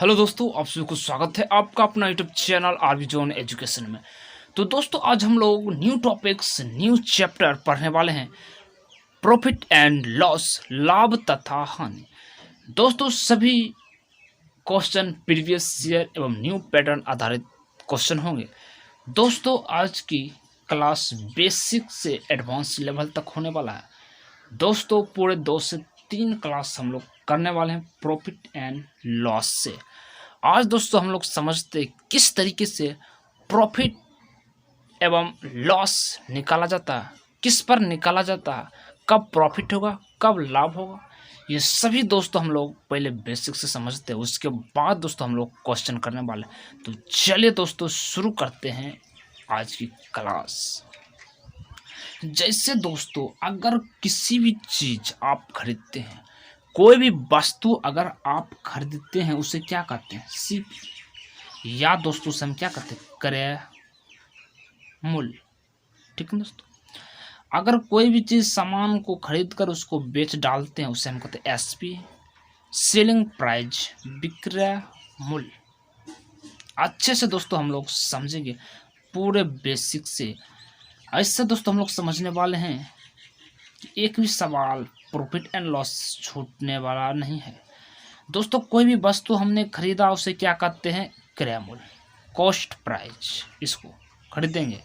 Hello दोस्तों, आप सभी को स्वागत है आपका अपना YouTube channel RV zone education में। तो दोस्तों, आज हम लोग न्यू टॉपिक्स न्यू चैप्टर पढ़ने वाले हैं, प्रॉफिट एंड लॉस, लाभ तथा हानि। दोस्तों, सभी क्वेश्चन प्रीवियस ईयर एवं न्यू पैटर्न आधारित क्वेश्चन होंगे। दोस्तों, आज की क्लास बेसिक से एडवांस लेवल तक होने वाला है। दोस्तों, पूरे 2 से 3 क्लास हम लोग करने वाले हैं प्रॉफिट एंड लॉस से। आज दोस्तों हम लोग समझते हैं किस तरीके से प्रॉफिट एवं लॉस निकाला जाता है, किस पर निकाला जाता है, कब प्रॉफिट होगा, कब लाभ होगा। ये सभी दोस्तों हम लोग पहले बेसिक से समझते हैं, उसके बाद दोस्तों हम लोग क्वेश्चन करने वाले हैं। तो चलिए दोस्तों शुरू करते हैं आज की क्लास। जैसे दोस्तों, अगर किसी भी चीज आप खरीदते हैं, कोई भी वस्तु अगर आप खरीदते हैं, उसे क्या कहते हैं? सीपी, या दोस्तों से हम क्या कहते हैं? क्रय मूल्य। ठीक है दोस्तों, अगर कोई भी चीज सामान को खरीद कर उसको बेच डालते हैं, उसे हम कहते हैं एसपी, सेलिंग प्राइस, विक्रय मूल्य। अच्छे से दोस्तों हम लोग समझेंगे पूरे बेसिक से। ऐसे दोस्तों हम लोग समझने वाले हैं कि एक भी सवाल प्रॉफिट एंड लॉस छूटने वाला नहीं है। दोस्तों, कोई भी वस्तु हमने खरीदा, उसे क्या कहते हैं? क्रय मूल्य, कॉस्ट प्राइस। इसको खरीदेंगे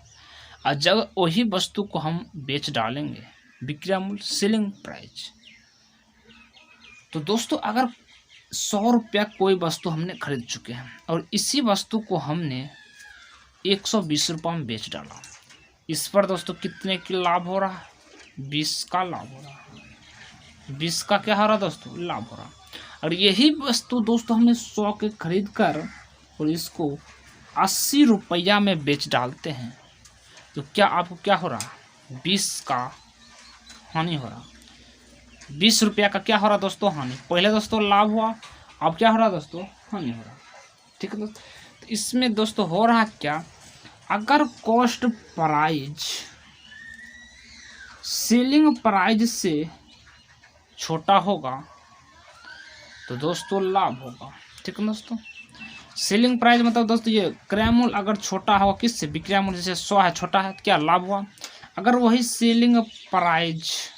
और जब वही वस्तु को हम बेच डालेंगे, विक्रय मूल्य, सेलिंग प्राइस। तो दोस्तों, अगर 100 रुपया कोई वस्तु हमने खरीद चुके हैं और इसी वस्तु को हमने 120 रुपये में बेच डाला, इस पर दोस्तों कितने की लाभ हो रहा है? 20 का लाभ हो रहा है। 20 का क्या हो रहा है दोस्तों? लाभ हो रहा है। और यही वस्तु दोस्तों हमने 100 के खरीद कर और इसको 80 रुपया में बेच डालते हैं, तो क्या आपको क्या हो रहा है? 20 का हानि हो रहा। 20 रुपया का क्या हो रहा दोस्तों? हानि। पहले दोस्तों लाभ हुआ, अब क्या हो रहा दोस्तों? हानि हो रहा। ठीक है दोस्तों, तो इसमें दोस्तों हो रहा क्या, अगर कॉस्ट प्राइस सेलिंग प्राइस से छोटा होगा तो दोस्तों लाभ होगा। ठीक है दोस्तों, सेलिंग प्राइस मतलब दोस्तों ये क्रय मूल्य अगर छोटा होगा किससे? विक्रय मूल्य। जैसे 100 है, छोटा है, तो क्या लाभ हुआ। अगर वही selling price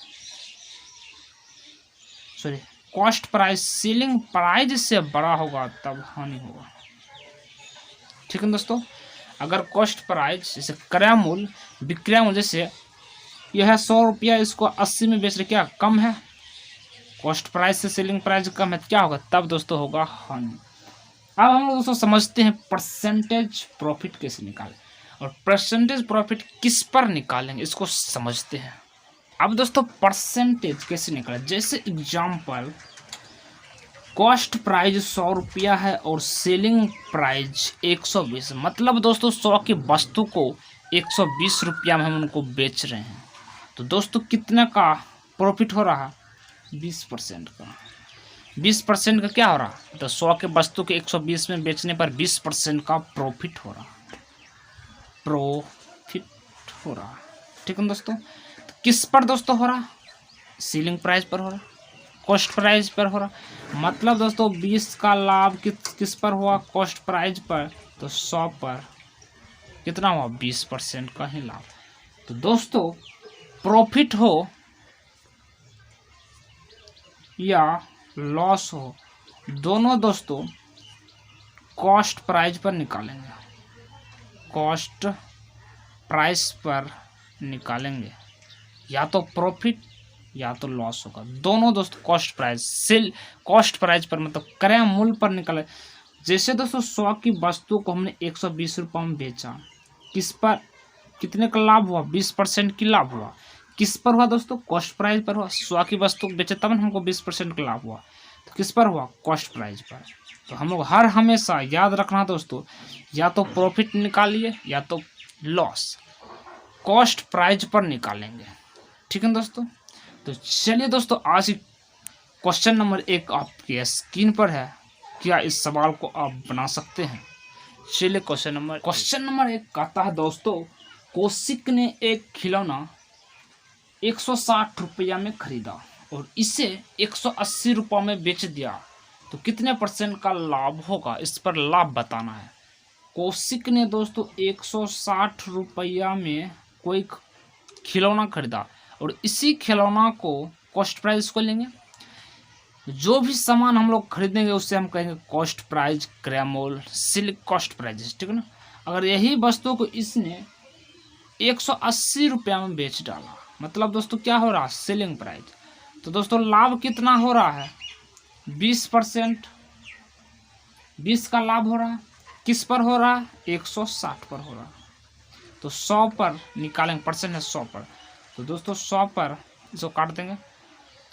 cost price selling price से बड़ा होगा तब हानि होगा। ठीक है दोस्तों, अगर कॉस्ट प्राइस जैसे क्रय मूल्य विक्रय मूल्य, जैसे यह है 100 रुपया, इसको 80 में बेच रहे, क्या कम है? कॉस्ट प्राइस से सेलिंग प्राइस कम है, तो क्या होगा? तब दोस्तों होगा हानि। अब हम दोस्तों समझते हैं परसेंटेज प्रॉफिट कैसे निकालें, और परसेंटेज प्रॉफिट किस पर निकालेंगे इसको समझते हैं। अब दोस्तों परसेंटेज कैसे निकालें, जैसे एग्जाम्पल कॉस्ट प्राइस 100 रुपया है और सेलिंग प्राइस 120, मतलब दोस्तों 100 की वस्तु को 120 रुपया में हम उनको बेच रहे हैं, तो दोस्तों कितना का प्रॉफिट हो रहा? 20% का। 20% का क्या हो रहा? तो 100 के वस्तु के 120 में बेचने पर 20% का प्रॉफिट हो रहा। प्रॉफिट हो रहा। ठीक है दोस्तों, तो किस पर दोस्तों हो रहा? सेलिंग प्राइस पर हो रहा, कॉस्ट प्राइस पर हो रहा। मतलब दोस्तों 20 का लाभ किस पर हुआ? कॉस्ट प्राइस पर। तो 100 पर कितना हुआ? 20% का ही लाभ। तो दोस्तों प्रॉफिट हो या लॉस हो, दोनों दोस्तों कॉस्ट प्राइस पर निकालेंगे, कॉस्ट प्राइस पर निकालेंगे। या तो प्रॉफिट या तो लॉस होगा, दोनों दोस्तों cost price cell cost price पर मतलब क्रय मूल्य पर निकाले। जैसे दोस्तों 100 की वस्तु को हमने 120 रुपये में बेचा, किस पर कितने का लाभ हुआ? 20% की लाभ हुआ। किस पर हुआ दोस्तों? कॉस्ट प्राइस पर हुआ। 100 की वस्तु बेचे तब हमको 20% का लाभ हुआ, तो किस पर हुआ? कॉस्ट प्राइस पर। तो हम लोग हर हमेशा याद रखना दोस्तों, या तो प्रॉफिट निकालिए या तो लॉस, कॉस्ट प्राइस पर निकालेंगे। ठीक है दोस्तों, तो चलिए दोस्तों आज क्वेश्चन नंबर 1 आपके स्क्रीन पर है, क्या इस सवाल को आप बना सकते हैं? चलिए क्वेश्चन नंबर 1 कहता है दोस्तों, कौशिक ने एक खिलौना 160 रुपया में खरीदा और इसे 180 रुपये में बेच दिया, तो कितने परसेंट का लाभ होगा, इस पर लाभ बताना है। कौशिक ने दोस्तों 160 रुपया में कोई खिलौना खरीदा और इसी खिलौना को कॉस्ट प्राइस को लेंगे। जो भी सामान हम लोग खरीदेंगे उससे हम कहेंगे कॉस्ट प्राइस, क्रैमोल, सिल्क कॉस्ट प्राइस, ठीक है ना। अगर यही वस्तु को इसने 180 रुपया में बेच डाला, मतलब दोस्तों क्या हो रहा है, सेलिंग प्राइस। तो दोस्तों लाभ कितना हो रहा है, 20%, 20 का लाभ हो रहा है। किस पर हो रहा है, 160 पर हो रहा है। तो 100 पर निकालेंगे, परसेंट है 100 पर। तो दोस्तों 100 पर इसको काट देंगे,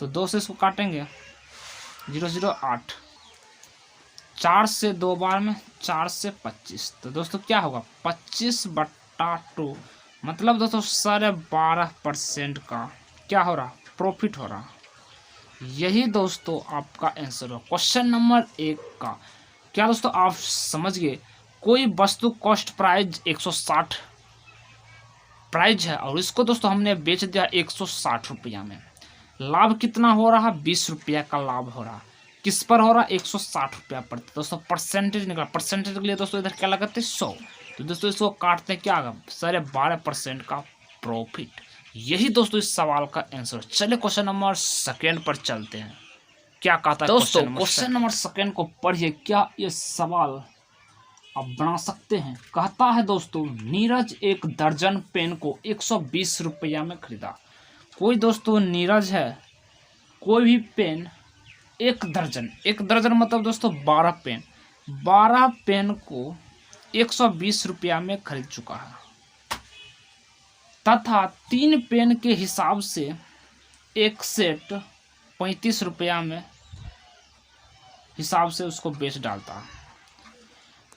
तो 2 से इसको काटेंगे, 008, 4 से 2 बार में 4 से 25। तो दोस्तों क्या होगा, 25/2, मतलब दोस्तों 12.5% का क्या हो रहा, प्रॉफिट हो रहा। यही दोस्तों आपका आंसर हो क्वेश्चन नंबर 1 का। क्या दोस्तों आप समझ गए, कोई वस्तु कॉस्ट प्राइस 160 प्राइस है और इसको दोस्तों हमने बेच दिया 160 रुपया में, लाभ कितना हो रहा, 20 रुपया का लाभ हो रहा। किस पर हो रहा, 160 रुपया पर। दोस्तों परसेंटेज निकला, परसेंटेज के लिए दोस्तों इधर क्या लगाते, 100। तो दोस्तों इसको काटते हैं, क्या आगा, 12.5% का प्रॉफिट। यही दोस्तों इस सवाल का आंसर। चलिए क्वेश्चन नंबर 2 पर चलते हैं, क्या कहता है दोस्तों। क्वेश्चन नंबर 2 को पढ़िए, क्या ये सवाल आप बना सकते हैं। कहता है दोस्तों, नीरज 1 दर्जन पेन को 120 रुपया में खरीदा। कोई दोस्तों नीरज है, कोई भी पेन 1 दर्जन, 1 दर्जन मतलब दोस्तों 12 पेन, 12 पेन को 120 रुपया में खरीद चुका है तथा 3 पेन के हिसाब से एक सेट 35 रुपया में हिसाब से उसको बेच डालता है।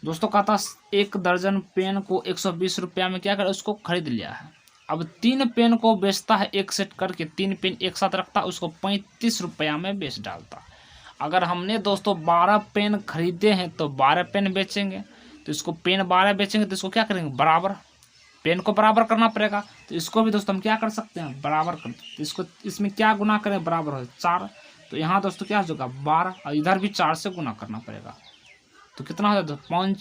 दोस्तों कहता 1 दर्जन पेन को 120 रुपया में क्या कर, उसको खरीद लिया है। अब 3 पेन को बेचता है, एक सेट करके 3 पेन एक साथ रखता है, उसको 35 रुपया में बेच डालता। अगर हमने दोस्तों 12 पेन खरीदे हैं तो 12 पेन बेचेंगे, तो इसको पेन 12 बेचेंगे तो इसको क्या करेंगे, बराबर, पेन को बराबर करना पड़ेगा। तो इसको भी दोस्तों हम क्या कर सकते हैं, बराबर कर, तो इसको इसमें क्या गुना करें, बराबर हो 4। तो यहाँ दोस्तों क्या हो जाएगा, 12, और इधर भी 4 से गुना करना पड़ेगा। तो कितना हो जाता है, 5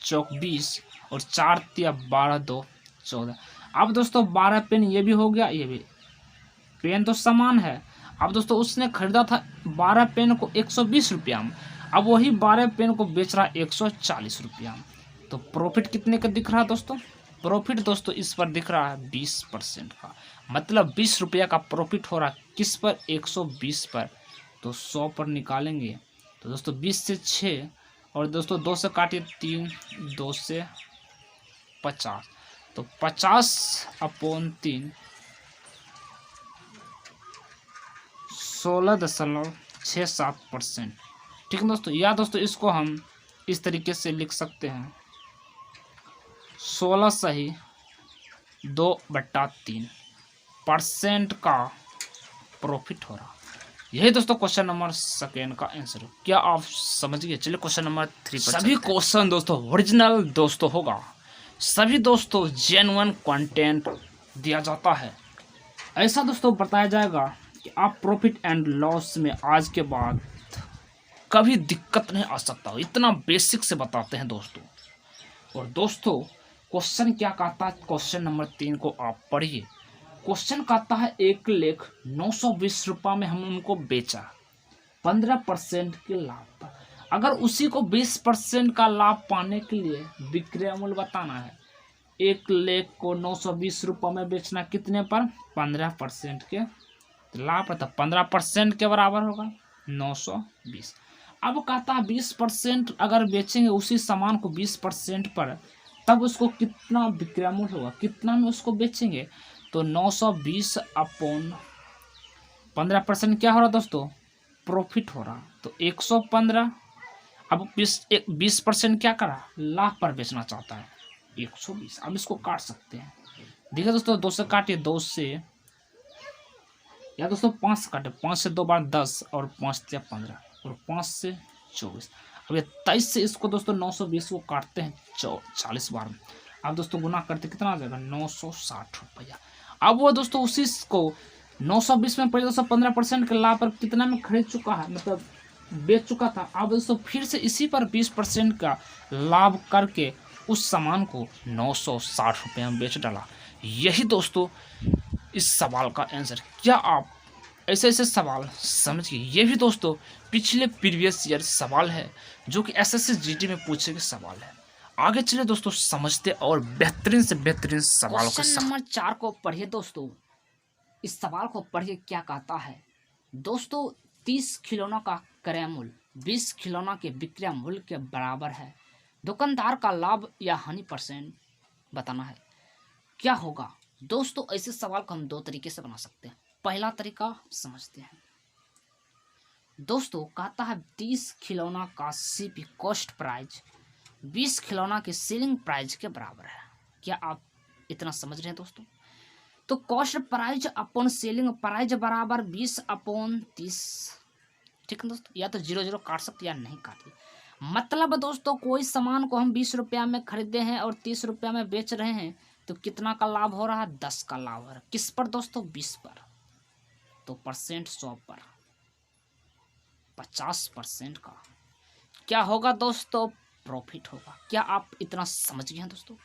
चौक 20 और 4 तिया 12, 2 14। अब दोस्तों 12 पेन ये भी हो गया, ये भी पेन तो समान है। अब दोस्तों उसने खरीदा था 12 पेन को 120 रुपया में, अब वही 12 पेन को बेच रहा है 140 रुपया में। तो प्रॉफिट कितने का दिख रहा है दोस्तों, प्रॉफिट दोस्तों इस पर दिख रहा है 20% का, मतलब 20 रुपया का प्रॉफिट हो रहा है। किस पर, 120 पर। तो 100 पर निकालेंगे, तो दोस्तों 20 से 6 और दोस्तों 2 से काटिए 3, 2 से 50, तो 50/3 16.67%। ठीक है दोस्तों, या दोस्तों इसको हम इस तरीके से लिख सकते हैं, 16 सही 2/3% का प्रॉफिट हो रहा। यही दोस्तों क्वेश्चन नंबर 2 का आंसर है। क्या आप समझ गए। चलिए क्वेश्चन नंबर 3 पर। सभी क्वेश्चन दोस्तों ओरिजिनल दोस्तों होगा, सभी दोस्तों जेन्युइन कंटेंट दिया जाता है। ऐसा दोस्तों बताया जाएगा कि आप प्रॉफिट एंड लॉस में आज के बाद कभी दिक्कत नहीं आ सकता, इतना बेसिक से बताते हैं दोस्तों। और दोस्तों क्वेश्चन क्या कहता है, क्वेश्चन नंबर 3 को आप पढ़िए। क्वेश्चन कहता है 1,09,20 रुपये में हम उनको बेचा 15% के लाभ पर। अगर उसी को 20% का लाभ पाने के लिए विक्रय मूल्य बताना है, 1,09,20 रुपये में बेचना कितने पर, 15% के लाभ पर, 15% के बराबर होगा 920। अब कहता है 20% अगर बेचेंगे उसी सामान को 20% पर, तब उसको कितना विक्रय मूल्य होगा, कितना में उसको बेचेंगे। तो 920/15% क्या हो रहा दोस्तों, प्रॉफिट हो रहा। तो 115। अब 20% क्या करा, लाभ पर बेचना चाहता है 120। अब इसको काट सकते हैं, देखिए दोस्तों 2 से काटिए, 2 से या दोस्तों 5 से काटे, 5 से 2 बार 10 और 5 से 15 और 5 से 24। अब ये 23 से इसको दोस्तों 920 को काटते हैं 40 बार में। अब दोस्तों गुना करते कितना आ जाएगा, 960 रुपया। अब वो दोस्तों उसी को 920 में पहले दोस्तों 15% के लाभ पर कितना में खरीद चुका है, मतलब बेच चुका था। अब दोस्तों फिर से इसी पर 20% का लाभ करके उस सामान को 960 रुपये में बेच डाला। यही दोस्तों इस सवाल का आंसर। क्या आप ऐसे ऐसे सवाल समझिए, ये भी दोस्तों पिछले प्रीवियस ईयर सवाल है जो कि एसएससी जीडी में पूछे गए सवाल है। आगे चले दोस्तों समझते और बेहतरीन से बेहतरीन सवालों के साथ। क्वेश्चन नंबर 4 को पढ़िए दोस्तों। इस सवाल को पढ़िए क्या कहता है दोस्तों। 30 खिलौनों का क्रय मूल्य 20 खिलौनों के विक्रय मूल्य के बराबर है। दुकानदार का लाभ या हानि परसेंट बताना है। क्या होगा दोस्तों। ऐसे सवाल को हम दो तरीके से बना सकते हैं। पहला तरीका समझते हैं दोस्तों। कहता है 30 खिलौना का सीपी कॉस्ट प्राइस 20 खिलौना के सेलिंग प्राइस के बराबर है। क्या आप इतना समझ रहे हैं दोस्तों। तो cost price upon selling price बराबर 20/30। ठीक है दोस्तों, या तो 0 काट सकते या नहीं काटिए। मतलब दोस्तों कोई सामान को हम 20 रुपया में खरीदे हैं और 30 रुपया में बेच रहे हैं तो कितना का लाभ हो रहा है, 10 का लाभ हो रहा है। किस पर दोस्तों, 20 पर। तो परसेंट 100 पर 50% का क्या होगा दोस्तों, प्रॉफिट होगा। क्या आप इतना समझ गए हैं दोस्तों।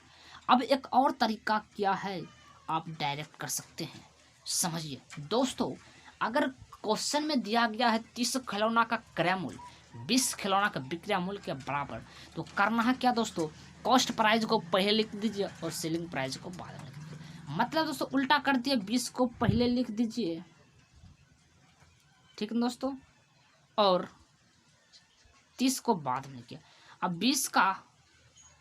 अब एक और तरीका क्या है, आप डायरेक्ट कर सकते हैं। समझिए दोस्तों, अगर क्वेश्चन में दिया गया है 30 खिलौना का क्रय मूल्य 20 खिलौना का विक्रय मूल्य के बराबर, तो करना है क्या दोस्तों, कॉस्ट प्राइस को पहले लिख दीजिए और सेलिंग प्राइस को बाद में लिख दीजिए। मतलब दोस्तों उल्टा कर दिए, 20 को पहले लिख दीजिए, ठीक है दोस्तों, और 30 को बाद में किया। अब 20 का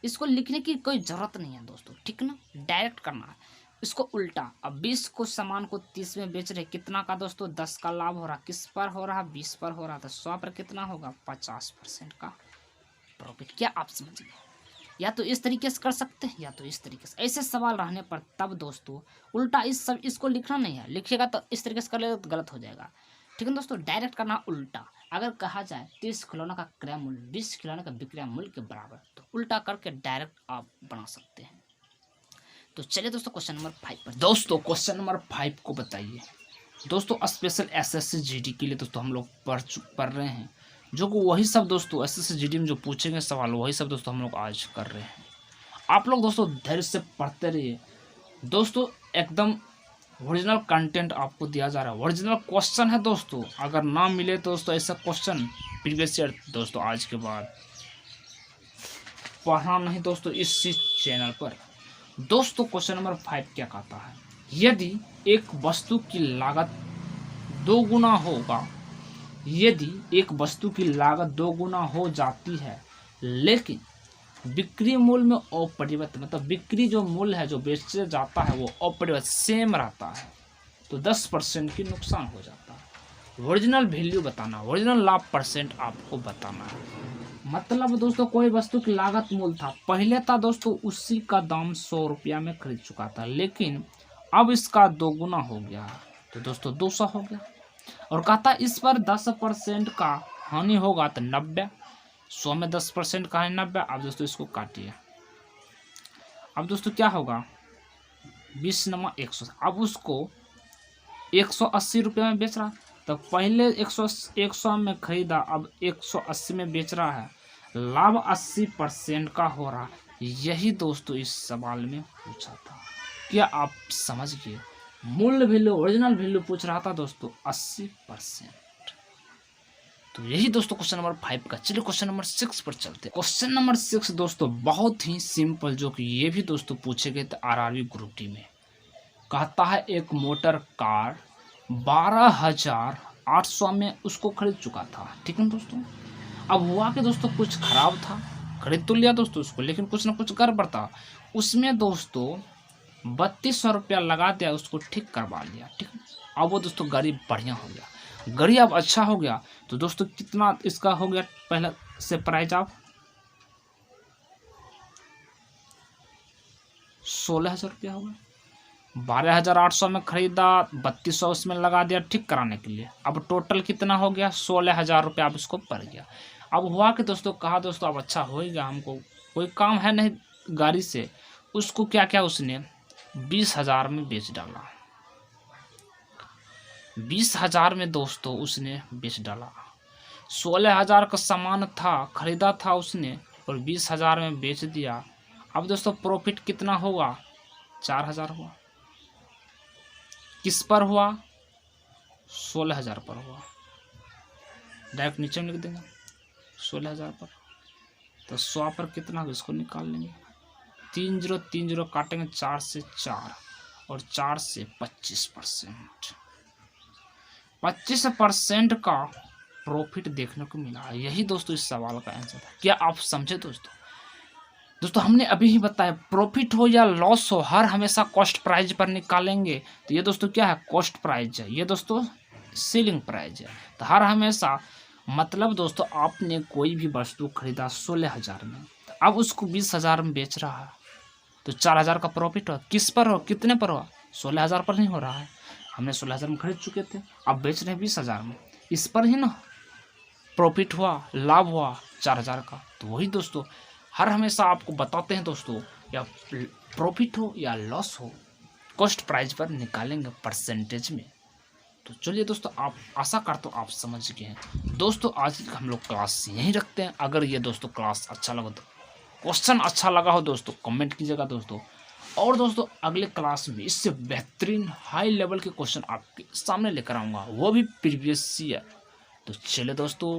इसको लिखने की कोई ज़रूरत नहीं है दोस्तों, ठीक ना, डायरेक्ट करना है इसको उल्टा। अब 20 को सामान को 30 में बेच रहे, कितना का दोस्तों, 10 का लाभ हो रहा। किस पर हो रहा, 20 पर हो रहा। तो 100 पर कितना होगा, 50% का प्रॉफिट। क्या आप समझ गए। या तो इस तरीके से कर सकते हैं या तो इस तरीके से। ऐसे सवाल रहने पर तब दोस्तों उल्टा इसको लिखना नहीं है, लिखिएगा तो इस तरीके से कर लेगा तो गलत हो जाएगा। ठीक है दोस्तों, डायरेक्ट करना उल्टा। अगर कहा जाए 30 खिलौना का क्रय मूल्य 20 खिलौना का विक्रय मूल्य के बराबर, तो उल्टा करके डायरेक्ट आप बना सकते हैं। तो चलिए दोस्तों क्वेश्चन नंबर 5 पर। दोस्तों क्वेश्चन नंबर 5 को बताइए दोस्तों। स्पेशल एसएससी जीडी के लिए दोस्तों हम लोग पढ़ रहे हैं, जो कि वही सब दोस्तों एसएससी जीडी में जो पूछेंगे सवाल वही सब दोस्तों हम लोग आज कर रहे हैं। आप लोग दोस्तों धैर्य से पढ़ते रहिए दोस्तों। एकदम ओरिजिनल कंटेंट आपको दिया जा रहा है, ओरिजिनल क्वेश्चन है दोस्तों। अगर ना मिले तो दोस्तों ऐसा क्वेश्चन प्रीवियस ईयर दोस्तों आज के बाद पढ़ना नहीं दोस्तों इस चैनल पर। दोस्तों क्वेश्चन नंबर 5 क्या कहता है, यदि एक वस्तु की लागत 2 गुना होगा, यदि एक वस्तु की लागत 2 गुना हो जाती है लेकिन बिक्री मूल्य में अपरिवर्तित, मतलब बिक्री जो मूल्य है जो बेचे जाता है वो अपरिवर्तित सेम रहता है, तो 10% की नुकसान हो जाता है। ओरिजिनल वैल्यू बताना, ओरिजिनल लाभ परसेंट आपको बताना है। मतलब दोस्तों कोई वस्तु की लागत मूल्य था, पहले था दोस्तों उसी का दाम 100 रुपया में खरीद चुका था, लेकिन अब इसका 2 गुना हो गया तो दोस्तों 200 हो गया। और कहता इस पर 10% का हानि होगा तो 90, 100 में 10% का हानि 90। अब दोस्तों इसको काटिए। अब दोस्तों क्या होगा, 20 नमा 100। अब उसको 180 रुपये में बेच रहा, तो पहले 100 में खरीदा, अब 180 में बेच रहा है, लाभ 80% का हो रहा। यही दोस्तों इस सवाल में पूछा था। क्या आप समझ गए। मूल्य वैल्यू ओरिजिनल वैल्यू पूछ रहा था दोस्तों 80%। तो यही दोस्तों क्वेश्चन नंबर 5 का। चलिए क्वेश्चन नंबर 6 पर चलते हैं। क्वेश्चन नंबर 6 दोस्तों बहुत ही सिंपल, जो कि ये भी दोस्तों पूछे गए थे आरआरबी ग्रुप डी में। कहता है एक मोटर कार 12,800 में उसको खरीद चुका था, ठीक है दोस्तों। अब हुआ कि दोस्तों कुछ खराब था, खरीद तो लिया दोस्तों उसको, लेकिन कुछ ना कुछ गड़बड़ था उसमें दोस्तों। 3200 रुपया लगा दिया, उसको ठीक करवा लिया, ठीक। अब वो दोस्तों गाड़ी बढ़िया हो गया, गाड़ी अब अच्छा हो गया, तो दोस्तों कितना इसका हो गया पहले से प्राइस, आप 16,000 रुपया हो गया। 12,800 में खरीदा, 3200 उसमें लगा दिया ठीक कराने के लिए, अब टोटल कितना हो गया 16,000 रुपया अब इसको पड़ गया। अब हुआ कि दोस्तों कहा दोस्तों अब अच्छा हो गया, हमको कोई काम है नहीं गाड़ी से, उसको क्या क्या उसने 20,000 में बेच डाला। 20,000 में दोस्तों उसने बेच डाला। 16,000 का सामान था, खरीदा था उसने और 20,000 में बेच दिया। अब दोस्तों प्रॉफिट कितना होगा? 4,000 हुआ। किस पर हुआ? 16,000 पर हुआ। डायरेक्ट नीचे में लिख देंगे 16,000 पर। तो 100 पर कितना होगा इसको निकाल लेंगे। 3030 काटेंगे 4 से 4 और 4 से 25%। 25% का प्रॉफिट देखने को मिला। यही दोस्तों इस सवाल का आंसर था। क्या आप समझे दोस्तों? दोस्तों हमने अभी ही बताया प्रॉफिट हो या लॉस हो हर हमेशा कॉस्ट प्राइस पर निकालेंगे। तो ये दोस्तों क्या है? कॉस्ट प्राइस है। ये दोस्तों सेलिंग प्राइस है। तो हर हमेशा मतलब दोस्तों आपने कोई भी वस्तु खरीदा 16,000 में, तो अब उसको 20,000 में बेच रहा है, तो 4,000 का प्रॉफिट हो। किस पर हो? कितने पर हो? 16,000 पर नहीं हो रहा है। हमने 16,000 में खरीद चुके थे, अब बेच रहे हैं 20,000 में, इस पर ही ना प्रॉफिट हुआ, लाभ हुआ 4,000 का। तो वही दोस्तों हर हमेशा आपको बताते हैं दोस्तों, या प्रॉफिट हो या लॉस हो कॉस्ट प्राइस पर निकालेंगे परसेंटेज में। तो चलिए दोस्तों, आप आशा करता हूँ आप समझ गए हैं। दोस्तों आज हम लोग क्लास यहीं रखते हैं। अगर ये दोस्तों क्लास अच्छा लगा तो क्वेश्चन अच्छा लगा हो दोस्तों कमेंट कीजिएगा दोस्तों। और दोस्तों अगले क्लास में इससे बेहतरीन हाई लेवल के क्वेश्चन आपके सामने लेकर आऊँगा, वो भी प्रीवियस ईयर। तो चलिए दोस्तों